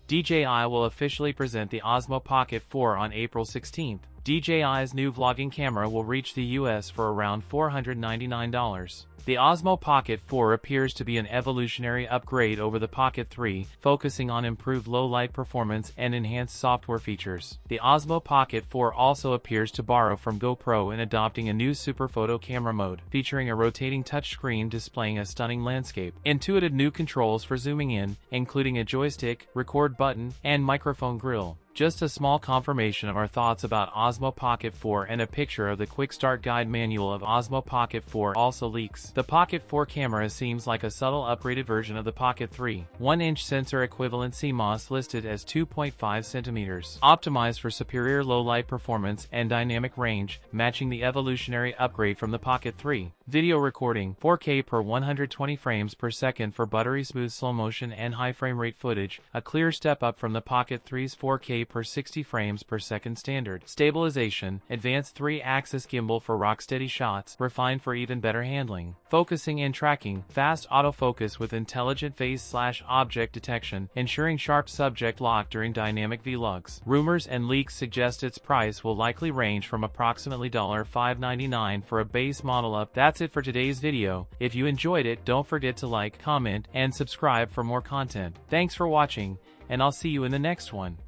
DJI will officially present the Osmo Pocket 4 on April 16th. DJI's new vlogging camera will reach the US for around $499. The Osmo Pocket 4 appears to be an evolutionary upgrade over the Pocket 3, focusing on improved low-light performance and enhanced software features. The Osmo Pocket 4 also appears to borrow from GoPro in adopting a new super photo camera mode, featuring a rotating touchscreen displaying a stunning landscape. Intuitive new controls for zooming in, including a joystick, record button, and microphone grill. Just a small confirmation of our thoughts about Osmo Pocket 4 and a picture of the Quick Start Guide manual of Osmo Pocket 4 also leaks. The Pocket 4 camera seems like a subtle upgraded version of the Pocket 3. 1-inch sensor equivalent CMOS listed as 2.5 centimeters. Optimized for superior low-light performance and dynamic range, matching the evolutionary upgrade from the Pocket 3. Video recording, 4K per 120 frames per second for buttery smooth slow motion and high frame rate footage, a clear step up from the Pocket 3's 4K per 60 frames per second standard. Stabilization, advanced 3-axis gimbal for rock-steady shots, refined for even better handling. Focusing and tracking, fast autofocus with intelligent face/object detection, ensuring sharp subject lock during dynamic vlogs. Rumors and leaks suggest its price will likely range from approximately $599 for a base model up. That's it for today's video. If you enjoyed it, don't forget to like, comment, and subscribe for more content. Thanks for watching, and I'll see you in the next one.